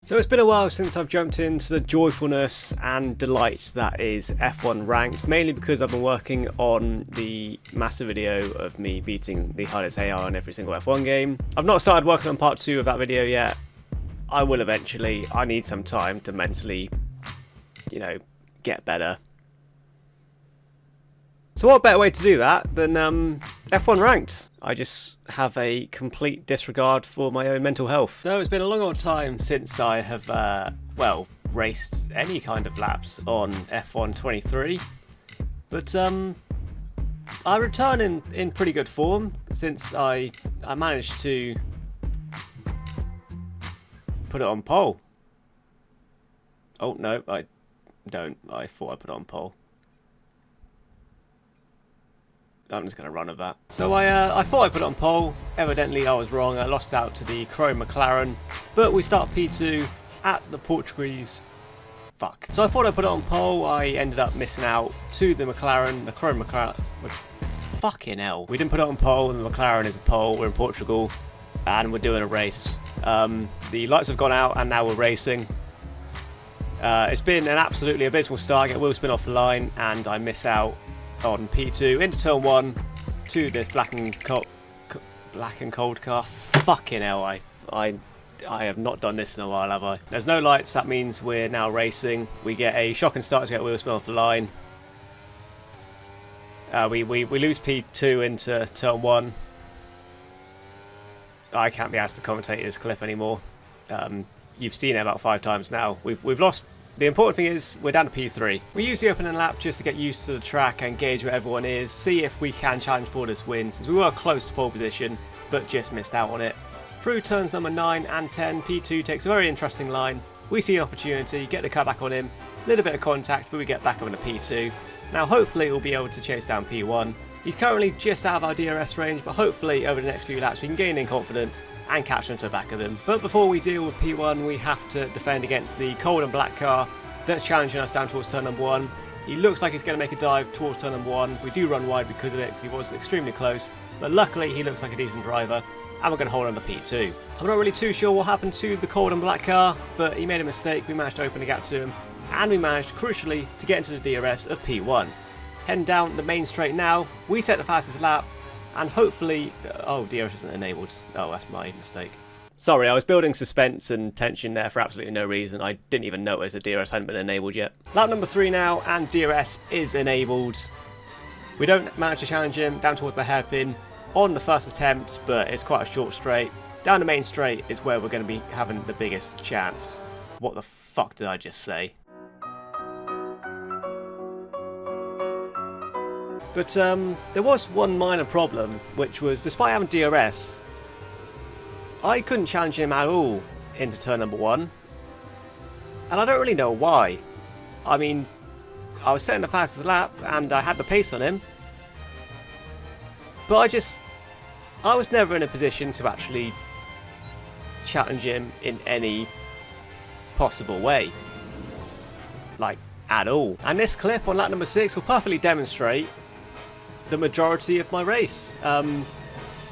So it's been a while since I've jumped into the joyfulness and delight that is F1 Ranked, mainly because I've been working on the massive video of me beating the hardest AR in every single F1 game. I've not started working on part 2 of that video yet. I will eventually. I need some time to mentally, get better. So what better way to do that than F1 Ranked? I just have a complete disregard for my own mental health. So it's been a long old time since I have, raced any kind of laps on F1 23. But I return in pretty good form since I managed to put it on pole. Oh no, I don't. I thought I put it on pole. I'm just going to run with that. So I thought I put it on pole. Evidently I was wrong. I lost out to the Chrome McLaren. But we start P2 at the Portuguese. Fuck. So I thought I put it on pole. I ended up missing out to the McLaren. The Chrome McLaren. Fucking hell. We didn't put it on pole and the McLaren is a pole. We're in Portugal. And we're doing a race. The lights have gone out and now we're racing. It's been an absolutely abysmal start. I get wheel spin off the line and I miss out on P2 into turn 1 to this black and cold car. Fucking hell, I have not done this in a while, have I? There's no lights, that means we're now racing. We get a shocking start to get wheel spin off the line. We lose P2 into turn 1. I can't be asked to commentate this clip anymore. You've seen it about 5 times now. We've lost. The important thing is we're down to P3. We use the opening lap just to get used to the track and gauge where everyone is, see if we can challenge for this win, since we were close to pole position, but just missed out on it. Through turns number 9 and 10, P2 takes a very interesting line. We see an opportunity, get the car back on him, a little bit of contact, but we get back up into P2. Now hopefully we'll be able to chase down P1. He's currently just out of our DRS range, but hopefully over the next few laps we can gain in confidence and catch him to the back of him. But before we deal with P1, we have to defend against the cold and black car that's challenging us down towards turn number 1. He looks like he's going to make a dive towards turn number 1. We do run wide because of it, because he was extremely close, but luckily he looks like a decent driver, and we're going to hold on to P2. I'm not really too sure what happened to the cold and black car, but he made a mistake. We managed to open the gap to him, and we managed, crucially, to get into the DRS of P1. Heading down the main straight now, we set the fastest lap, and hopefully... Oh, DRS isn't enabled. Oh, that's my mistake. Sorry, I was building suspense and tension there for absolutely no reason. I didn't even notice that DRS hadn't been enabled yet. Lap number 3 now, and DRS is enabled. We don't manage to challenge him down towards the hairpin on the first attempt, but it's quite a short straight. Down the main straight is where we're going to be having the biggest chance. What the fuck did I just say? But there was one minor problem, which was, despite having DRS, I couldn't challenge him at all into turn number 1. And I don't really know why. I mean, I was setting the fastest lap and I had the pace on him. But I was never in a position to actually challenge him in any possible way. Like, at all. And this clip on lap number 6 will perfectly demonstrate the majority of my race.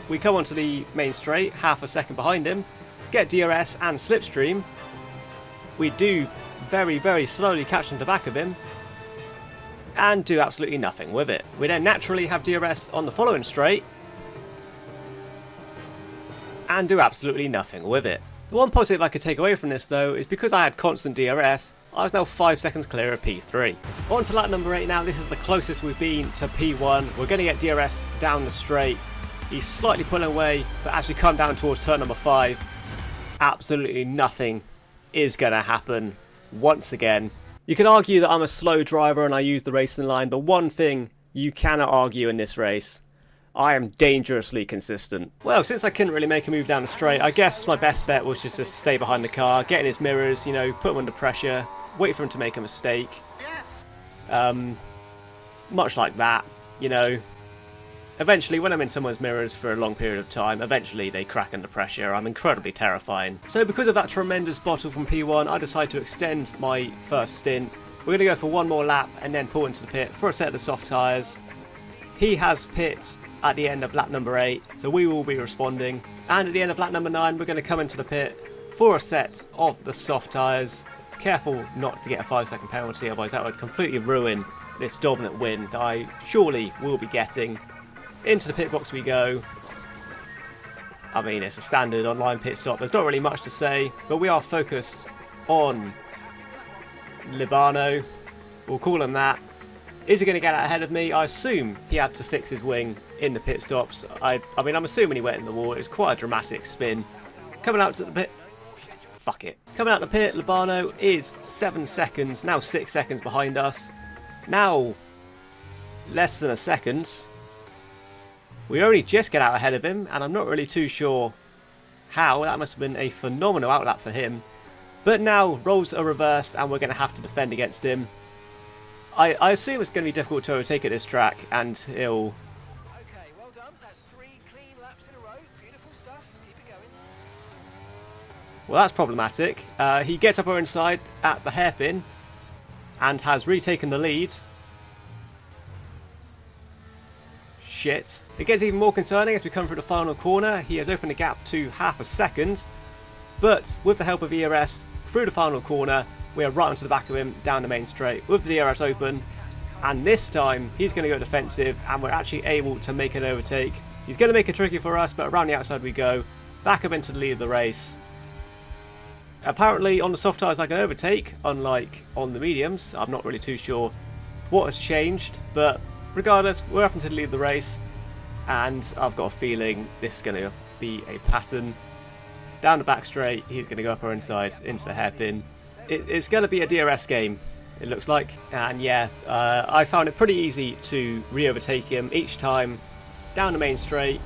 We come onto the main straight, half a second behind him, get DRS and slipstream. We do very, very slowly catch him to the back of him, and do absolutely nothing with it. We then naturally have DRS on the following straight, and do absolutely nothing with it. The one positive I could take away from this though is because I had constant DRS, I was now 5 seconds clear of P3. On to lap number 8 now. This is the closest we've been to P1. We're going to get DRS down the straight. He's slightly pulling away, but as we come down towards turn number 5, absolutely nothing is going to happen once again. You can argue that I'm a slow driver and I use the racing line, but one thing you cannot argue in this race: I am dangerously consistent. Well, since I couldn't really make a move down the straight, I guess my best bet was just to stay behind the car, get in his mirrors, put him under pressure, wait for him to make a mistake. Much like that, Eventually, when I'm in someone's mirrors for a long period of time, eventually they crack under pressure. I'm incredibly terrifying. So because of that tremendous bottle from P1, I decided to extend my first stint. We're going to go for one more lap and then pull into the pit for a set of the soft tyres. He has pit at the end of lap number 8, so we will be responding. And at the end of lap number 9, we're going to come into the pit for a set of the soft tyres. Careful not to get a 5-second penalty, otherwise that would completely ruin this dominant win that I surely will be getting. Into the pit box we go. I mean, it's a standard online pit stop. There's not really much to say, but we are focused on Libano. We'll call him that. Is he going to get out ahead of me? I assume he had to fix his wing in the pit stops. I mean, I'm assuming he went in the wall. It was quite a dramatic spin. Coming out to the pit. Fuck it. Coming out the pit, Libano is 7 seconds, now 6 seconds behind us. Now, less than a second. We only just get out ahead of him, and I'm not really too sure how. That must have been a phenomenal outlap for him. But now, roles are reversed, and we're going to have to defend against him. I assume it's going to be difficult to overtake at this track, and he'll... Okay, well done. That's 3 clean laps in a row. Beautiful stuff. Keep it going. Well, that's problematic. He gets up our inside at the hairpin, and has retaken the lead. Shit. It gets even more concerning as we come through the final corner. He has opened the gap to half a second, but with the help of ERS through the final corner, we are right onto the back of him down the main straight with the DRS open, and this time he's going to go defensive and we're actually able to make an overtake. He's going to make it tricky for us, but around the outside we go, back up into the lead of the race. Apparently on the soft tyres I can overtake, unlike on the mediums. I'm not really too sure what has changed, but regardless, we're up into the lead of the race, and I've got a feeling this is going to be a pattern. Down the back straight, he's going to go up our inside into the hairpin. It's going to be a DRS game, it looks like, and yeah, I found it pretty easy to re-overtake him each time down the main straight.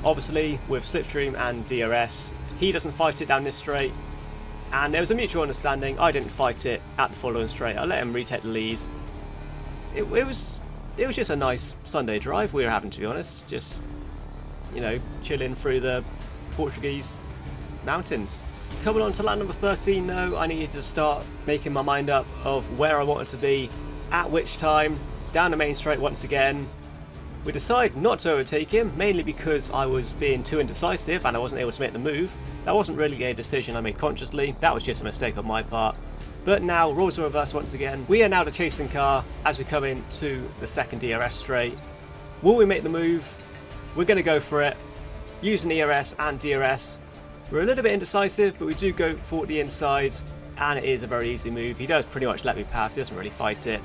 Obviously, with Slipstream and DRS, he doesn't fight it down this straight, and there was a mutual understanding. I didn't fight it at the following straight. I let him retake the lead. It was just a nice Sunday drive we were having, to be honest. Just, you know, chilling through the Portuguese mountains. Coming on to lap number 13 though, I needed to start making my mind up of where I wanted to be, at which time. Down the main straight once again. We decided not to overtake him, mainly because I was being too indecisive and I wasn't able to make the move. That wasn't really a decision I made consciously, that was just a mistake on my part. But now, roles are reversed once again. We are now the chasing car as we come into the second DRS straight. Will we make the move? We're going to go for it, using ERS and DRS. We're a little bit indecisive, but we do go for the inside, and it is a very easy move. He does pretty much let me pass, he doesn't really fight it.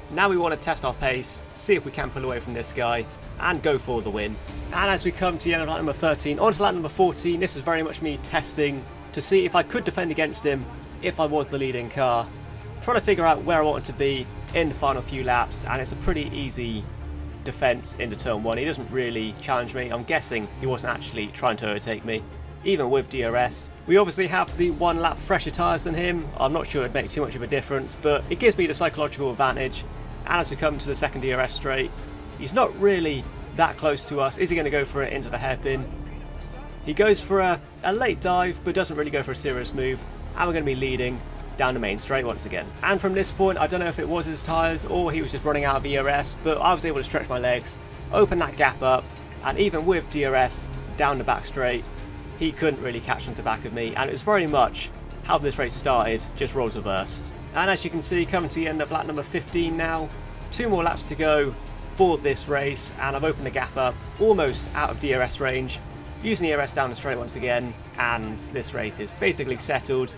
Now we want to test our pace, see if we can pull away from this guy, and go for the win. And as we come to the end of lap number 13, on to lap number 14, this is very much me testing to see if I could defend against him if I was the leading car. Trying to figure out where I wanted to be in the final few laps, and it's a pretty easy defense into turn 1. He doesn't really challenge me. I'm guessing he wasn't actually trying to overtake me, even with DRS. We obviously have the 1 lap fresher tyres than him. I'm not sure it'd make too much of a difference, but it gives me the psychological advantage. And as we come to the second DRS straight, he's not really that close to us. Is he going to go for it into the hairpin? He goes for a late dive, but doesn't really go for a serious move. And we're going to be leading down the main straight once again. And from this point, I don't know if it was his tyres or he was just running out of ERS, but I was able to stretch my legs, open that gap up, and even with DRS down the back straight, he couldn't really catch into the back of me, and it was very much how this race started, just roles reversed. And as you can see, coming to the end of lap number 15 now, 2 more laps to go for this race, and I've opened the gap up, almost out of DRS range, using the ERS down the straight once again, and this race is basically settled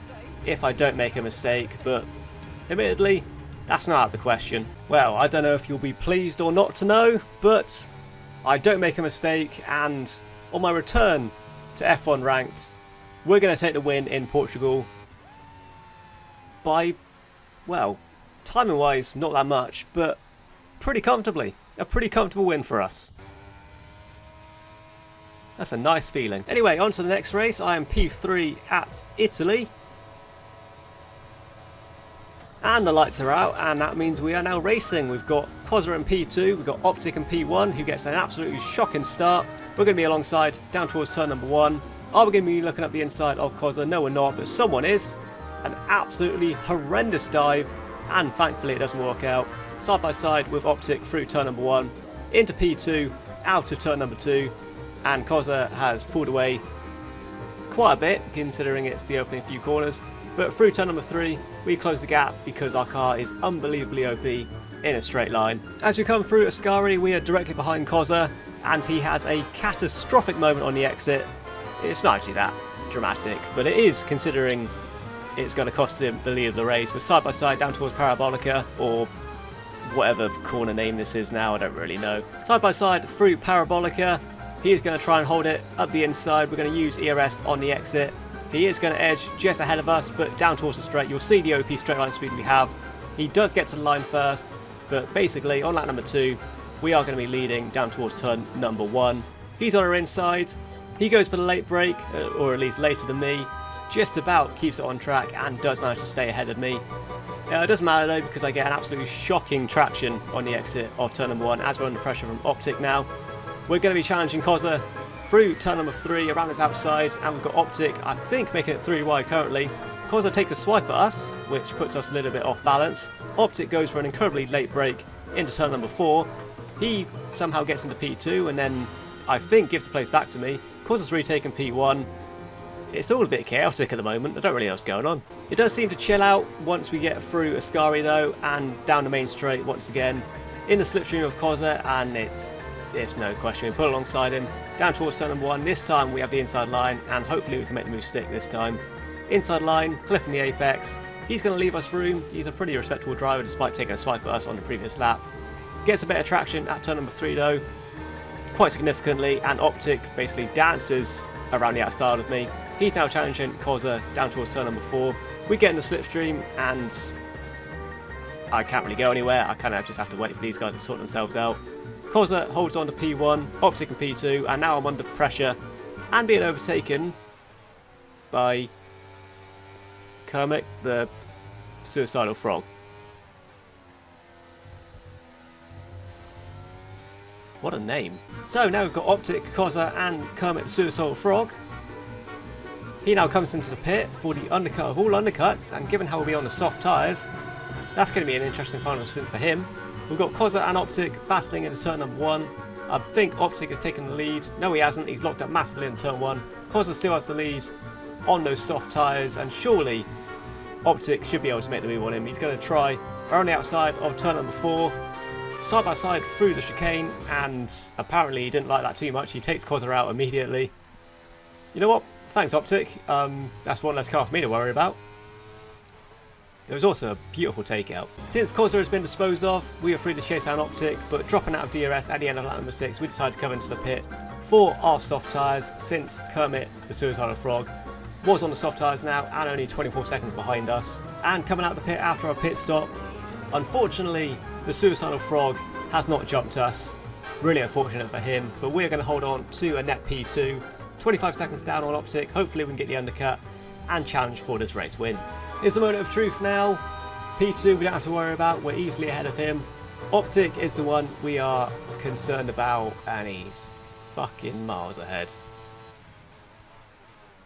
if I don't make a mistake, but admittedly, that's not out of the question. Well, I don't know if you'll be pleased or not to know, but I don't make a mistake, and on my return to F1 ranked, we're going to take the win in Portugal by, well, timing wise not that much, but pretty comfortably. A pretty comfortable win for us. That's a nice feeling. Anyway, on to the next race. I am P3 at Italy. And the lights are out, and that means we are now racing. We've got Cozza in P2, we've got Optic in P1, who gets an absolutely shocking start. We're going to be alongside, down towards turn number 1. Are we going to be looking up the inside of Cozza? No, we're not, but someone is. An absolutely horrendous dive, and thankfully it doesn't work out. Side by side with Optic through turn number 1, into P2, out of turn number 2, and Cozza has pulled away quite a bit considering it's the opening few corners, but through turn number 3 we close the gap because our car is unbelievably OP in a straight line. As we come through Ascari, we are directly behind Koza, and he has a catastrophic moment on the exit. It's not actually that dramatic, but it is considering it's going to cost him the lead of the race. We're side by side down towards Parabolica, or whatever corner name this is now, I don't really know. Side by side through Parabolica, he is going to try and hold it up the inside. We're going to use ERS on the exit. He is going to edge just ahead of us, but down towards the straight, you'll see the OP straight line speed we have. He does get to the line first, but basically on lap number 2, we are going to be leading down towards turn number 1. He's on our inside. He goes for the late break, or at least later than me. Just about keeps it on track and does manage to stay ahead of me. It doesn't matter though, because I get an absolutely shocking traction on the exit of turn number 1 as we're under pressure from Optic now. We're going to be challenging Koza through turn number 3 around his outside, and we've got Optic, I think, making it 3 wide currently. Koza takes a swipe at us, which puts us a little bit off balance. Optic goes for an incredibly late break into turn number 4. He somehow gets into P2 and then I think gives the place back to me. Koza's retaken P1. It's all a bit chaotic at the moment, I don't really know what's going on. It does seem to chill out once we get through Ascari though, and down the main straight once again. In the slipstream of Koza, and it's no question. We put alongside him, down towards turn number 1. This time we have the inside line, and hopefully we can make the move stick this time. Inside line, clipping the apex. He's going to leave us room. He's a pretty respectable driver despite taking a swipe at us on the previous lap. Gets a bit of traction at turn number 3 though, quite significantly, and Optic basically dances around the outside of me. He's now challenging Koza down towards turn number 4. We get in the slipstream and I can't really go anywhere. I kind of just have to wait for these guys to sort themselves out. Koza holds on to P1, Optic and P2, and now I'm under pressure and being overtaken by Kermit, the suicidal frog. What a name. So now we've got Optic, Koza and Kermit the Suicidal Frog. He now comes into the pit for the undercut of all undercuts, and given how we'll be on the soft tyres, that's going to be an interesting final stint for him. We've got Koza and Optic battling into turn number 1. I think Optic has taken the lead. No, he hasn't. He's locked up massively in turn 1. Koza still has the lead on those soft tyres, and surely Optic should be able to make the move on him. He's going to try around the outside of turn number 4. Side by side through the chicane, and apparently he didn't like that too much. He takes Koza out immediately. You know what? Thanks, Optic. That's one less car for me to worry about. It was also a beautiful takeout. Since Koza has been disposed of, we are free to chase down Optic, but dropping out of DRS at the end of lap number 6, we decided to come into the pit for our soft tyres, since Kermit, the Suicidal Frog, was on the soft tyres now and only 24 seconds behind us. And coming out the pit after our pit stop, unfortunately, the Suicidal Frog has not jumped us. Really unfortunate for him, but we're going to hold on to a net P2. 25 seconds down on Optic, hopefully we can get the undercut and challenge for this race win. It's a moment of truth now. P2 we don't have to worry about, we're easily ahead of him. Optic is the one we are concerned about, and he's fucking miles ahead.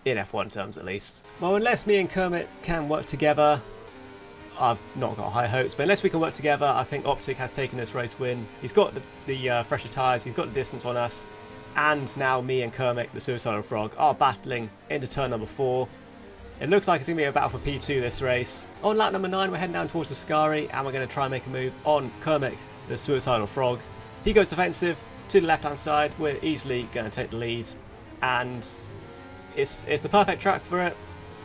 In F1 terms at least. Well, unless me and Kermit can work together, I've not got high hopes, but unless we can work together, I think Optic has taken this race win. He's got the fresher tyres, he's got the distance on us, and now me and Kermit, the Suicidal Frog, are battling into turn number 4. It looks like it's going to be a battle for P2 this race. On lap number 9, we're heading down towards Ascari, and we're going to try and make a move on Kermit, the Suicidal Frog. He goes defensive to the left-hand side. We're easily going to take the lead, and it's the perfect track for it.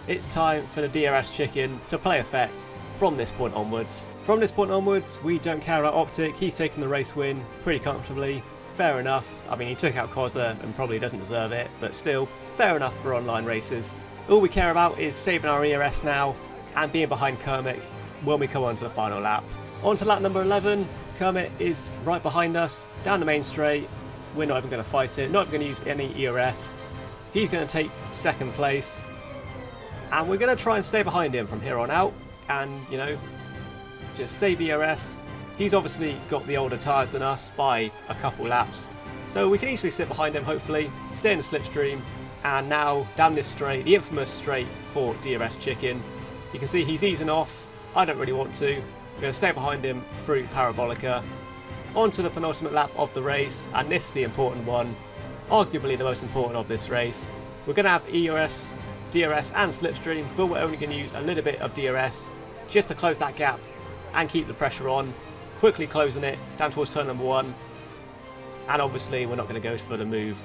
It's time for the DRS chicken to play effect from this point onwards. From this point onwards, we don't care about Optic. He's taken the race win pretty comfortably. Fair enough. I mean, he took out Koza and probably doesn't deserve it, but still, fair enough for online races. All we care about is saving our ERS now and being behind Kermit when we come on to the final lap. On to lap number 11. Kermit is right behind us, down the main straight. We're not even going to fight it, not even going to use any ERS. He's going to take second place, and we're going to try and stay behind him from here on out and, you know, just save ERS. He's obviously got the older tyres than us by a couple laps, so we can easily sit behind him, hopefully, stay in the slipstream, and now down this straight, the infamous straight for DRS Chicken. You can see he's easing off. I don't really want to. I'm going to stay behind him through Parabolica. On to the penultimate lap of the race, and this is the important one, arguably the most important of this race. We're going to have ERS, DRS and slipstream, but we're only going to use a little bit of DRS just to close that gap and keep the pressure on, quickly closing it down towards turn number 1. And obviously we're not going to go for the move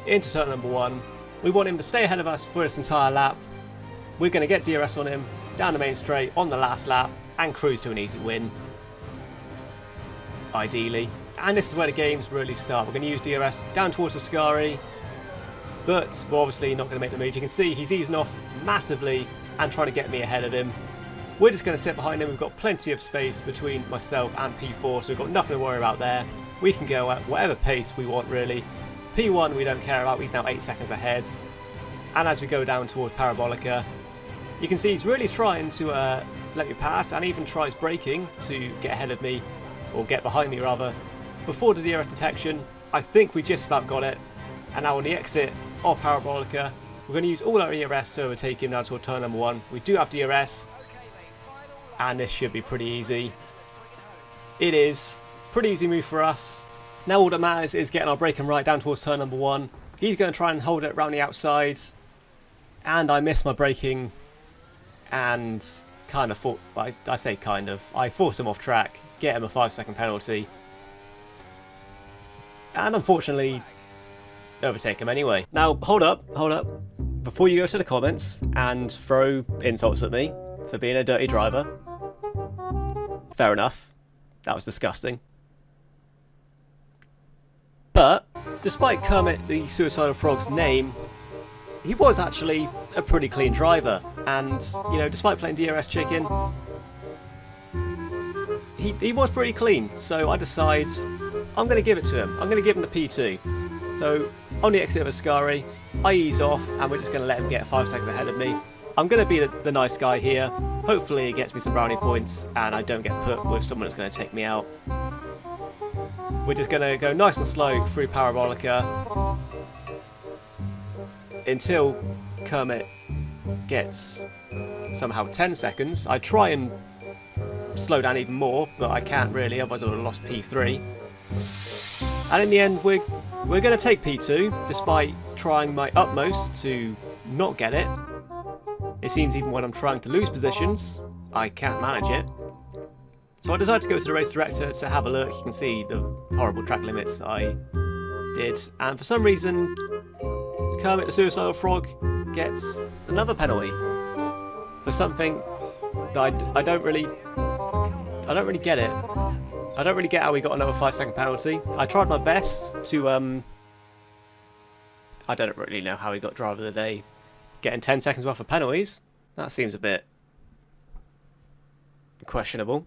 into turn number 1. We want him to stay ahead of us for this entire lap. We're going to get DRS on him down the main straight on the last lap and cruise to an easy win, ideally. And this is where the games really start. We're going to use DRS down towards Ascari, but we're obviously not going to make the move. You can see he's easing off massively and trying to get me ahead of him. We're just going to sit behind him. We've got plenty of space between myself and P4, so we've got nothing to worry about there. We can go at whatever pace we want, really. P1 we don't care about, he's now 8 seconds ahead. And as we go down towards Parabolica, you can see he's really trying to let me pass, and even tries braking to get ahead of me, or get behind me rather, before the DRS detection. I think we just about got it. And now on the exit of Parabolica, we're going to use all our ERS to overtake him down toward turn number 1. We do have DRS, and this should be pretty easy. It is. Pretty easy move for us. Now all that matters is getting our braking right down towards turn number 1. He's going to try and hold it around the outside, and I missed my braking, and kind of I say kind of, I forced him off track, get him a 5-second penalty, and unfortunately overtake him anyway. Now hold up, before you go to the comments and throw insults at me for being a dirty driver. Fair enough, that was disgusting. But despite Kermit the Suicidal Frog's name, he was actually a pretty clean driver, and you know, despite playing DRS chicken, he was pretty clean. So I decide I'm going to give it to him. I'm going to give him the P2. So on the exit of Ascari, I ease off, and we're just going to let him get 5 seconds ahead of me. I'm going to be the nice guy here. Hopefully it gets me some brownie points, and I don't get put with someone that's going to take me out. We're just going to go nice and slow through Parabolica until Kermit gets somehow 10 seconds. I try and slow down even more, but I can't really, otherwise I would have lost P3. And in the end, we're going to take P2, despite trying my utmost to not get it. It seems even when I'm trying to lose positions, I can't manage it. So I decided to go to the race director to have a look. You can see the horrible track limits I did, and for some reason Kermit the Suicidal Frog gets another penalty for something that I don't really get it. I don't really get how we got another 5-second penalty. I tried my best to I don't really know how he got driver of the day getting 10 seconds worth of penalties. That seems a bit questionable.